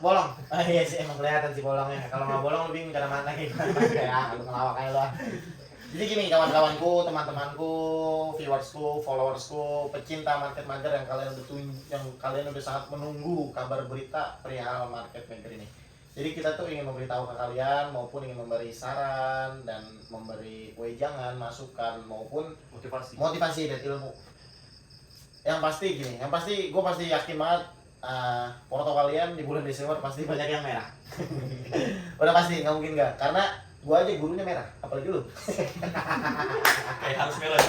bolong. Iya sih emang kelihatan sih bolongnya. Kalau nggak bolong lebih bingung cara mana kayak lu ngelawak kayak lo. Jadi gini kawan-kawanku, teman-temanku, viewersku, followersku, pecinta market maker yang kalian udah sangat menunggu kabar berita perihal market maker ini. Jadi kita tuh ingin memberitahu ke kalian maupun ingin memberi saran dan memberi wejangan, masukan maupun motivasi dan ilmu. Yang pasti gue pasti yakin banget foto kalian di bulan Desember pasti banyak yang merah. Udah pasti, nggak mungkin nggak, karena gua aja gurunya merah, apalagi lu. Kayak harus merah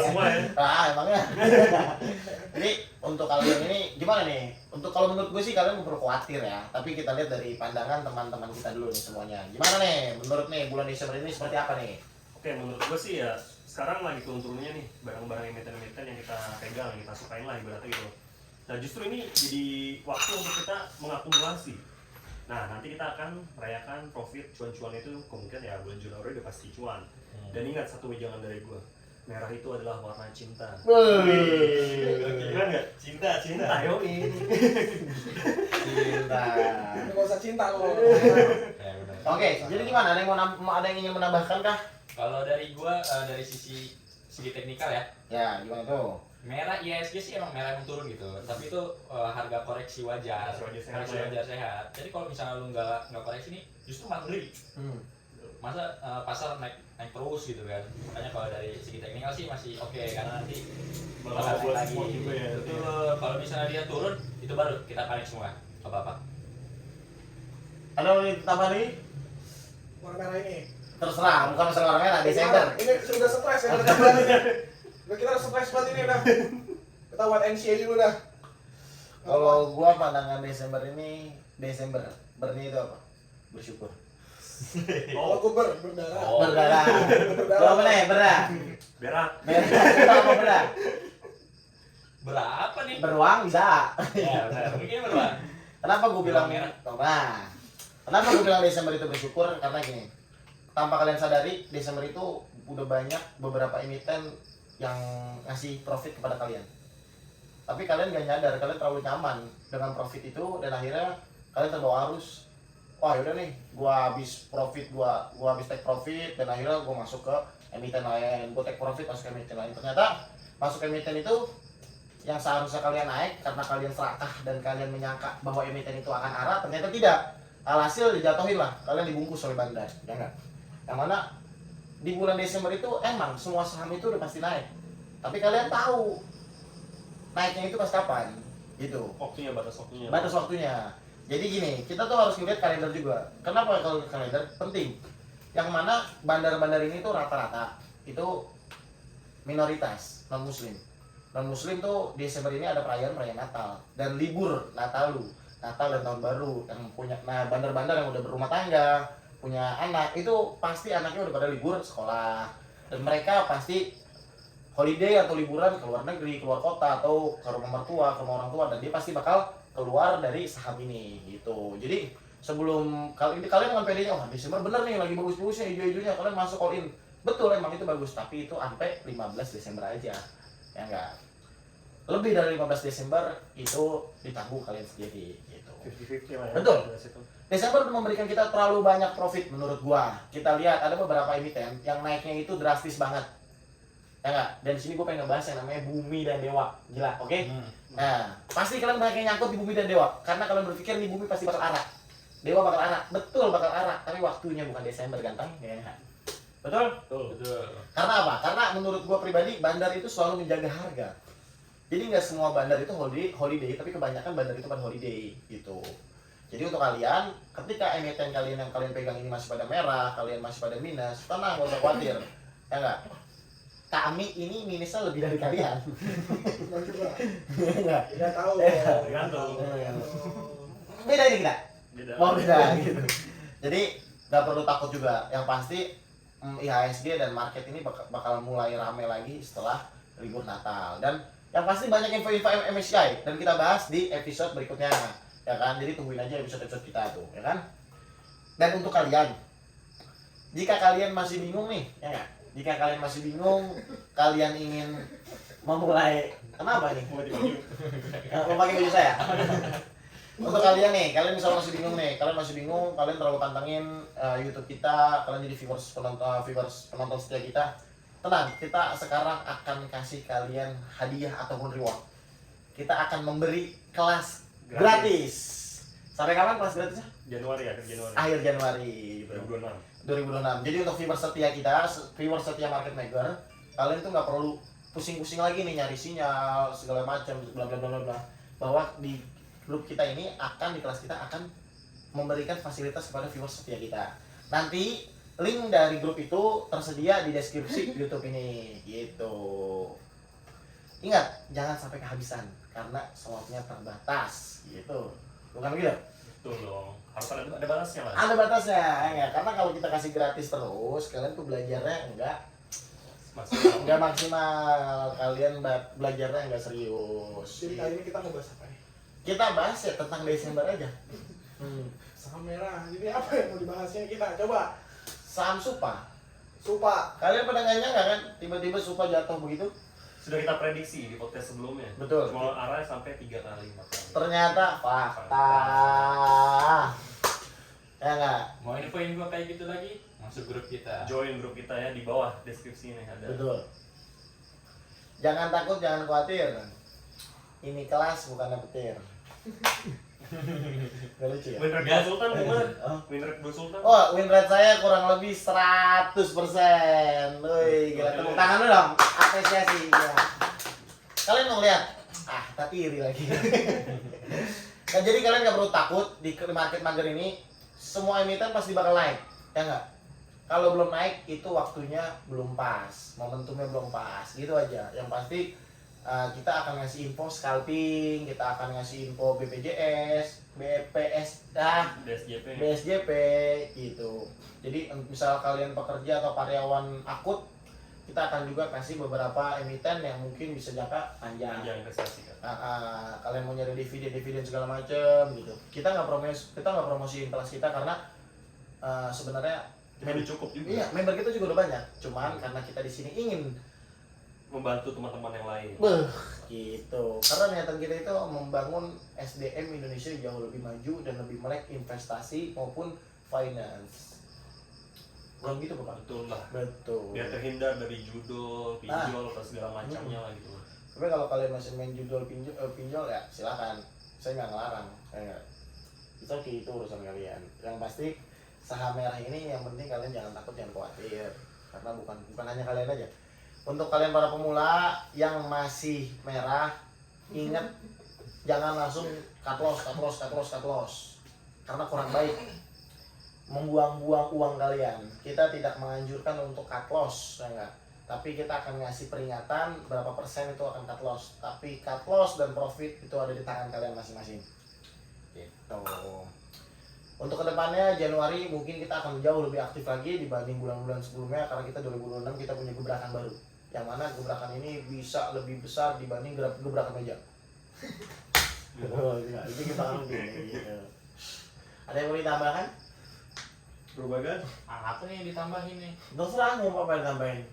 semua ya. Emangnya. Jadi untuk kalian ini gimana nih? Untuk kalau menurut gue sih kalian nggak perlu khawatir ya. Tapi kita lihat dari pandangan teman-teman kita dulu nih semuanya. Gimana nih? Menurut nih bulan Desember ini seperti apa nih? Oke, menurut gue sih ya sekarang lagi turun-turunnya nih barang-barang emiten-emiten yang kita pegang, yang kita sukain lah ibaratnya gitu. Nah justru ini jadi waktu untuk kita mengakumulasi. Nah nanti kita akan merayakan profit cuan-cuan itu kemungkinan ya bulan Januari udah pasti cuan. Dan ingat satu wejangan dari gue, merah itu adalah warna cinta. Gimana nggak? Cinta. Ayo ini. Cinta. Nggak usah cinta lo. Oke, jadi gimana? Ada yang ingin menambahkan kah? Kalau dari gua dari segi teknikal ya. Ya, gimana tuh? Merah IHSG sih emang merah yang turun gitu, tapi itu harga koreksi wajar, koreksi wajar sehat. Jadi kalau misalnya lu nggak koreksi nih, justru malah beli. Masa pasar naik terus gitu kan. Makanya kalau dari segi teknikal sih masih oke, karena nanti bakal naik lagi. Juga ya. Betul. Kalau misalnya dia turun, itu baru kita panik semua. Apa-apa. Ada yang ingin tambah nih? Warna merah ini. Terserah, bukan masalah warna merah, Desember. Ini sudah stres ya, udah berani. Udah kita udah stres banget ini udah. Kita buat NCA dulu dah. Kalau gua pandangan Desember berni itu apa? Bersyukur. Oh, aku berdarah. Berdarah. Berapa nih? Berat. Berak. Itu apa berat? Berapa nih? Beruang bisa. Ya, benar. Mungkin beruang. Kenapa gua bilang Merah. Nah, kenapa gua bilang Desember itu bersyukur? Karena gini, tanpa kalian sadari, Desember itu udah banyak beberapa emiten yang ngasih profit kepada kalian. Tapi kalian gak nyadar, kalian terlalu nyaman dengan profit itu dan akhirnya kalian terbawa arus. Wah yaudah nih, gua habis take profit dan akhirnya gua masuk ke emiten lain, gua take profit masuk ke emiten lain. Ternyata masuk ke emiten itu yang seharusnya kalian naik karena kalian serakah dan kalian menyangka bahwa emiten itu akan arah, ternyata tidak. Alhasil dijatuhin lah, kalian dibungkus oleh bandar, ya enggak? Yang mana di bulan Desember itu emang semua saham itu udah pasti naik, tapi kalian tahu naiknya itu pas kapan gitu, batas waktunya. Jadi gini, kita tuh harus ngeliat kalender juga. Kenapa kalau kalender penting? Yang mana bandar-bandar ini tuh rata-rata itu minoritas non muslim tuh Desember ini ada perayaan Natal dan libur Natal dan tahun baru yang punya. Nah bandar-bandar yang udah berumah tangga, punya anak, itu pasti anaknya udah pada libur sekolah dan mereka pasti holiday atau liburan ke luar negeri, keluar kota atau ke rumah mertua, ke rumah orang tua, dan dia pasti bakal keluar dari saham ini gitu. Jadi sebelum kalian dengan PD-nya, wah Desember bener nih lagi bagus-bagusnya, hijau-hijaunya, kalian masuk all in. Betul, emang itu bagus, tapi itu sampai 15 Desember aja. Ya enggak. Lebih dari 15 Desember itu ditanggung kalian sendiri gitu. 50-50 lah ya. Betul. Desember memberikan kita terlalu banyak profit menurut gua. Kita lihat ada beberapa emiten yang naiknya itu drastis banget. Ya enggak? Dan di sini gua pengen ngebahas yang namanya Bumi dan Dewa. Gila, oke? Nah, pasti kalian banyak yang nyangkut di Bumi dan Dewa karena kalian berpikir nih Bumi pasti bakal arah. Dewa bakal arah. Betul bakal arah, tapi waktunya bukan Desember ganteng, ya. Betul? Betul. Karena apa? Karena menurut gua pribadi bandar itu selalu menjaga harga. Jadi nggak semua bandar itu holiday, tapi kebanyakan bandar itu pada holiday gitu. Jadi untuk kalian, ketika emiten kalian yang kalian pegang ini masih pada merah, kalian masih pada minus, tenang, nggak usah khawatir, ya nggak? Kami ini minusnya lebih dari kalian. Enggak. Tidak tahu. Tergantung. Beda ini kita. Beda. Mau beda gitu. Jadi nggak perlu takut juga. Yang pasti IHSG dan market ini bakal mulai rame lagi setelah libur Natal. Dan yang pasti banyak info-info MSCI dan kita bahas di episode berikutnya, ya kan? Jadi tungguin aja episode-episode kita tuh, ya kan? Dan untuk kalian, jika kalian masih bingung nih, ya nggak? Jika kalian masih bingung, kalian ingin memulai, kenapa nih? Mau pakai baju saya? Untuk kalian nih, kalian misalnya masih bingung nih, kalian terlalu pantengin YouTube kita, kalian jadi viewers penonton setia kita. Tenang, kita sekarang akan kasih kalian hadiah ataupun reward. Kita akan memberi kelas gratis. Sampai kapan kelas gratisnya? Akhir Januari. Akhir Januari gitu. 2026. 2026. Jadi untuk viewers setia kita, viewers setia Market Maker, kalian tuh nggak perlu pusing-pusing lagi nih nyari sinyal segala macam bla bla bla bla bla. Bahwa di grup kita ini di kelas kita akan memberikan fasilitas kepada viewers setia kita. Nanti link dari grup itu tersedia di deskripsi YouTube ini gitu. Ingat, jangan sampai kehabisan karena slotnya terbatas gitu. Bukan begitu? Betul dong. Harus ada batasnya lah. Ada batasnya, ya. Karena kalau kita kasih gratis terus, kalian tuh belajarnya enggak maksimal. Kalian belajarnya enggak serius. Jadi kali ini kita mau bahas apa nih? Kita bahas ya tentang Desember aja. Saham merah. Ini apa yang mau dibahasnya kita? Coba. Saham Supa. Supa. Kalian pada nggak nyangka kan tiba-tiba Supa jatuh begitu? Sudah kita prediksi di podcast sebelumnya. Betul. Cuma arahnya sampai 3 kali, 4 kali. Ternyata fakta. Ya nggak? Mau infoin gua kayak gitu lagi? Masuk grup kita. Join grup kita ya di bawah deskripsi ini ada. Betul. Jangan takut, jangan khawatir. Ini kelas bukan petir. Gak lucu ya? Win rate Gas. Blue Sultan gimana? Oh. Win rate Blue Sultan? Oh, win rate saya kurang lebih 100%. Wih, gila, tepuk tangan dulu dong. Apresiasi. Ya. Kalian mau lihat? Tak iri lagi. Nah, jadi kalian gak perlu takut di market mager ini. Semua emiten pasti bakal naik, ya nggak? Kalau belum naik itu waktunya belum pas, momentumnya belum pas, gitu aja. Yang pasti kita akan ngasih info scalping, kita akan ngasih info BPJS, BPS, DSJP. BSJP gitu. Jadi misal kalian pekerja atau karyawan akut, kita akan juga kasih beberapa emiten yang mungkin bisa jangka panjang. Panjang investasi kan. Kalian mau nyari dividen segala macem gitu. Kita nggak promosiin kelas kita karena sebenarnya Udah cukup juga. iya, member kita juga udah banyak. Cuman karena kita di sini ingin Membantu teman-teman yang lain. gitu. Karena niatan kita itu membangun SDM Indonesia jauh lebih maju dan lebih melek investasi maupun finance. Bukan gitu Bapak? Betul lah. Betul. Biar terhindar dari judul, pinjol, atau segala macamnya lah gitu. Tapi kalau kalian masih main judul pinjol ya silakan. Saya nggak ngelarang. Itu itu urusan kalian. Yang pasti saham merah ini yang penting kalian jangan takut, jangan khawatir. Karena bukan hanya kalian aja. Untuk kalian para pemula yang masih merah, ingat jangan langsung cut loss. Karena kurang baik. Membuang-buang uang kalian. Kita tidak menganjurkan untuk cut loss, ya enggak? Tapi kita akan ngasih peringatan berapa persen itu akan cut loss. Tapi cut loss dan profit itu ada di tangan kalian masing-masing. Gitu. Untuk kedepannya Januari mungkin kita akan jauh lebih aktif lagi dibanding bulan-bulan sebelumnya karena kita 2026 kita punya gebrakan baru. Yang mana gebrakan ini bisa lebih besar dibanding gebrakan meja. Jadi kita akan gini. Gitu. Ada yang mau ditambahkan? Berbagai. Apa nih yang ditambahin nih? Terserah mau apa yang tambahin.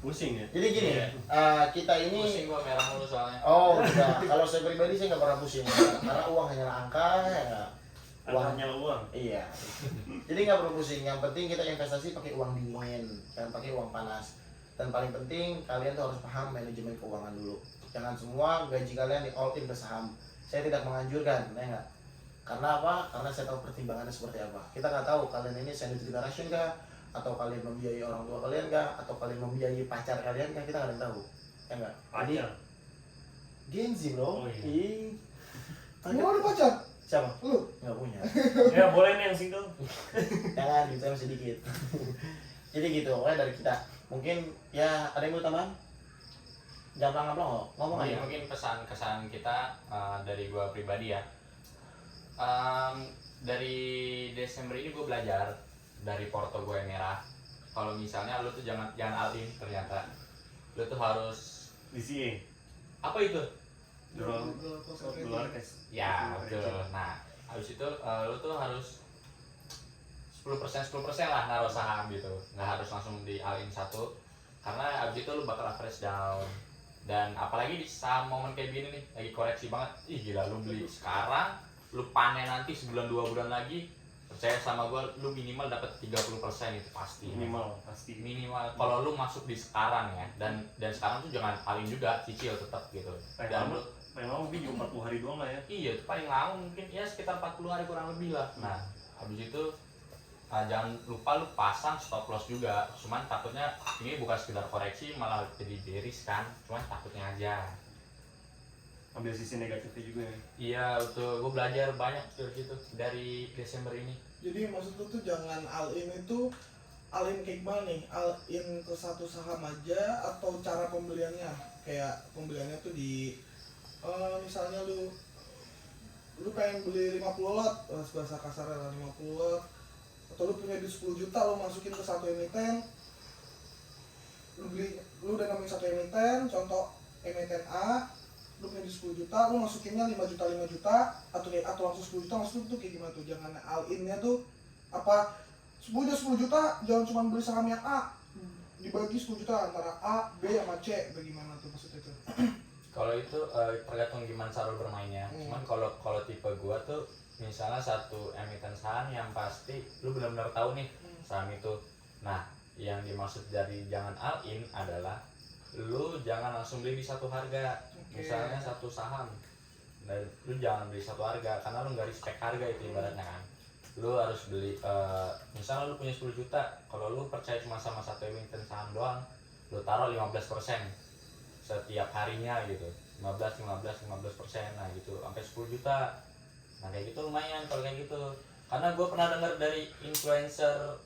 Pusing ya. Jadi gini, Iya. kita ini Pusing gua merah mulu soalnya. oh enggak, kalau saya pribadi saya nggak pernah pusing karena uang hanyalah angka ya nggak? Hanya uang. Iya. Jadi nggak perlu pusing. Yang penting kita investasi pakai uang dingin, jangan pakai uang panas. Dan paling penting kalian tuh harus paham manajemen keuangan dulu. Jangan semua gaji kalian di all in ke saham. Saya tidak menganjurkan, ya nggak? Karena apa? Karena saya tahu pertimbangannya seperti apa. Kita nggak tahu kalian ini sandwich generation kah? Atau kalian membiayai orang tua kalian kah? Atau kalian membiayai pacar kalian kah? Kita nggak ada yang tahu, ya nggak? Jadi Pacar. Gen Z bro. Oh, iya. Ih. Mau ada pacar? Siapa? Lu? Nggak punya. Ya boleh nih yang single. Jangan, duit saya masih dikit. Jadi gitu, pokoknya dari kita. Mungkin ya ada yang mau tambahan? Jangan ngomong Mungkin, aja. mungkin pesan-kesan kita dari gua pribadi ya. Dari Desember ini gua belajar dari porto gue yang merah. Kalau misalnya lu tuh jangan all in ternyata. Lu tuh harus DCA. apa itu? Dolar cash. Ya, betul. Nah, habis itu lu tuh harus 10% lah naruh saham gitu. Nggak harus langsung di all in satu. Karena habis itu lu bakal average down. Dan apalagi di saham momen kayak gini nih, lagi koreksi banget. Ih gila, lu beli sekarang, lu panen nanti sebulan 2 bulan lagi, percaya sama gua, lu minimal dapat 30% itu pasti. Minimal pasti. Minimal kalau lu masuk di sekarang ya. Dan sekarang tuh jangan paling juga cicil tetap gitu. Dan lu paling lama mungkin juga 40 hari doang lah ya. iya, itu paling lama mungkin ya sekitar 40 hari kurang lebih lah. Nah, habis itu jangan lupa lu pasang stop loss juga. Cuman takutnya ini bukan sekedar koreksi malah jadi bearish kan. Cuman takutnya aja. Ambil sisi negatifnya juga ya. Iya, betul. Gue belajar banyak dari situ dari Desember ini. Jadi maksud lu tuh jangan all in itu all in kayak gimana nih? All in ke satu saham aja atau cara pembeliannya? Kayak pembeliannya tuh di misalnya lu pengen beli 50 lot, bahasa kasarnya 50 lot, atau lu punya di 10 juta, lu masukin ke satu emiten, lu udah nemuin satu emiten, contoh emiten A, lu punya di 10 juta, lu masukinnya 5 juta, atau langsung 10 juta, maksud lu tuh kayak gimana tuh? Jangan all in-nya tuh, apa, 10 juta, jangan cuma beli saham yang A, dibagi 10 juta antara A, B, sama C, bagaimana tuh maksudnya tuh? Kalau itu tergantung gimana cara lu bermainnya. Cuman kalau tipe gua tuh misalnya satu emiten saham yang pasti lu benar-benar tahu nih saham itu. Nah, yang dimaksud dari jangan all in adalah lu jangan langsung beli di satu harga. Misalnya satu saham, dan lu jangan beli satu harga karena lu nggak respect harga itu ibaratnya kan. Lu harus beli misalnya lu punya 10 juta, kalau lu percaya cuma sama satu emiten saham doang, lu taruh 15% setiap harinya gitu, 15%, nah gitu sampai 10 juta. Nah kayak gitu lumayan kalau kayak gitu, karena gue pernah dengar dari influencer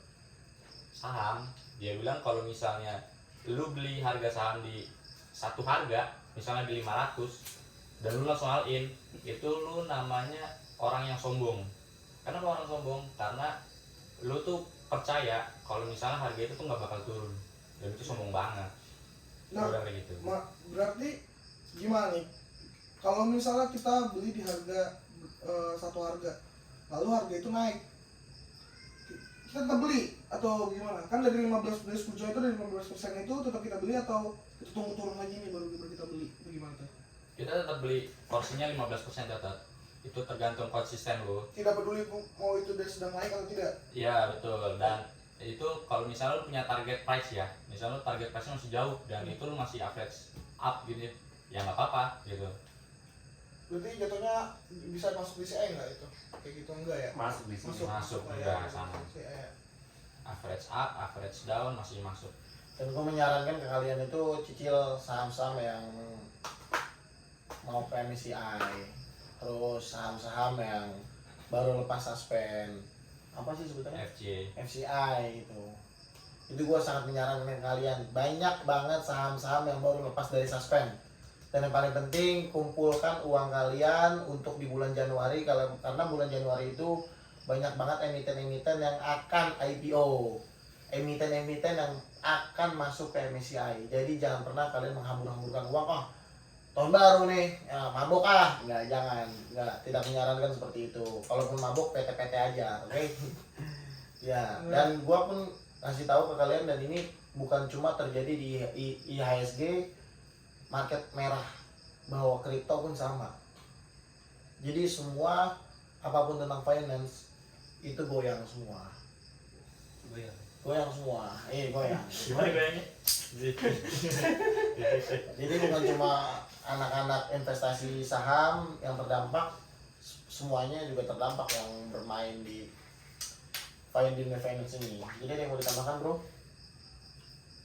saham, dia bilang kalau misalnya lu beli harga saham di satu harga, misalnya di 500 dan lu langsung all in, itu lu namanya orang yang sombong. Karena lu orang sombong karena lu tuh percaya kalau misalnya harga itu tuh nggak bakal turun, dan itu sombong banget. Nah, gitu. Berarti gimana nih? Kalau misalnya kita beli di harga satu harga, lalu harga itu naik, kita tetap beli atau gimana? Kan dari 15 dari 10 juta itu dari 15% itu tetap kita beli atau kita tunggu turun lagi nih baru kita beli? Bagaimana tuh? Kita tetap beli porsinya 15% tetap. Itu tergantung konsisten lo. Tidak peduli mau itu dia sedang naik atau tidak. Iya betul, dan itu kalau misalnya lu punya target price ya, misalnya lu target price masih jauh dan itu lu masih average up gitu ya nggak apa-apa gitu. Berarti jatuhnya bisa masuk di CE nggak itu? Kayak gitu enggak ya? Masuk di sini. Masuk Oh, enggak ya, sama. CE. Average up, average down masih masuk. Dan gue menyarankan ke kalian itu cicil saham-saham yang mau ke MSCI, terus saham-saham yang baru lepas suspend, apa sih sebutannya? FCI itu gue sangat menyarankan ke kalian. Banyak banget saham-saham yang baru lepas dari suspend, dan yang paling penting kumpulkan uang kalian untuk di bulan Januari, karena bulan Januari itu banyak banget emiten-emiten yang akan IPO, emiten-emiten yang akan masuk ke MSCI. Jadi jangan pernah kalian menghambur-hamburkan uang, tahun baru nih, ya, mabok nggak, tidak menyarankan seperti itu. Kalaupun mabok PT-PT aja, oke? Ya, dan gua pun kasih tahu ke kalian, dan ini bukan cuma terjadi di IHSG market merah, bahwa kripto pun sama. Jadi semua apapun tentang finance itu goyang semua. Goyang semua, goyang. Gimana goyangnya? Jadi bukan cuma anak-anak investasi saham yang terdampak, semuanya juga terdampak yang bermain di finance ini. Jadi ada yang mau ditambahkan, bro?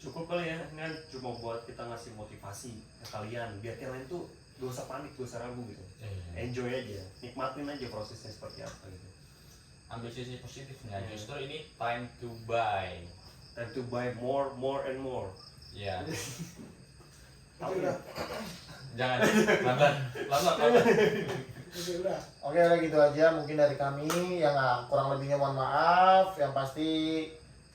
Cukup kali ya, ini kan cuma buat kita ngasih motivasi ke kalian biar kalian tuh gak usah panik, gak usah ragu gitu. Enjoy aja, nikmatin aja prosesnya seperti apa gitu. Ambil sisi positifnya, justru ini time to buy. Time to buy more and more. Ya. Itu udah. Jangan pelan-pelan. Itu udah. Oke, udah gitu aja mungkin dari kami. Yang kurang lebihnya mohon maaf. Yang pasti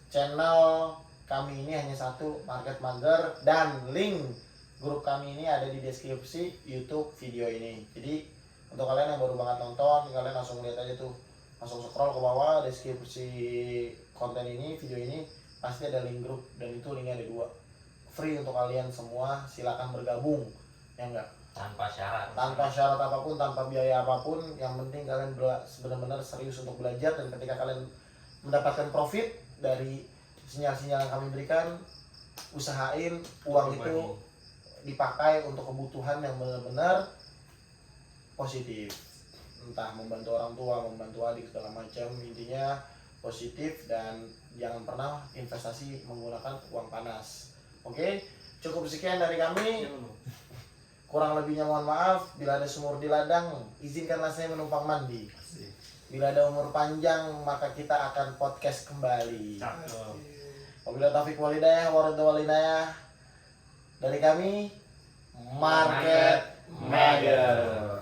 channel kami ini hanya satu, Market Mager, dan link grup kami ini ada di deskripsi YouTube video ini. Jadi untuk kalian yang baru banget nonton, kalian langsung lihat aja tuh, langsung scroll ke bawah deskripsi konten ini, video ini, pasti ada link grup, dan itu linknya ada 2, free untuk kalian semua, silakan bergabung ya enggak, tanpa syarat. tanpa syarat apapun, tanpa biaya apapun, yang penting kalian benar-benar serius untuk belajar, dan ketika kalian mendapatkan profit dari sinyal-sinyal yang kami berikan, usahain uang itu dipakai untuk kebutuhan yang benar-benar positif, entah membantu orang tua, membantu adik, segala macam, intinya positif, dan jangan pernah investasi menggunakan uang panas. Oke, cukup sekian dari kami. Kurang lebihnya mohon maaf. Bila ada sumur di ladang, izinkanlah saya menumpang mandi. Bila ada umur panjang, maka kita akan podcast kembali. Wabillahi taufiq wal hidayah, dari kami Market Mager.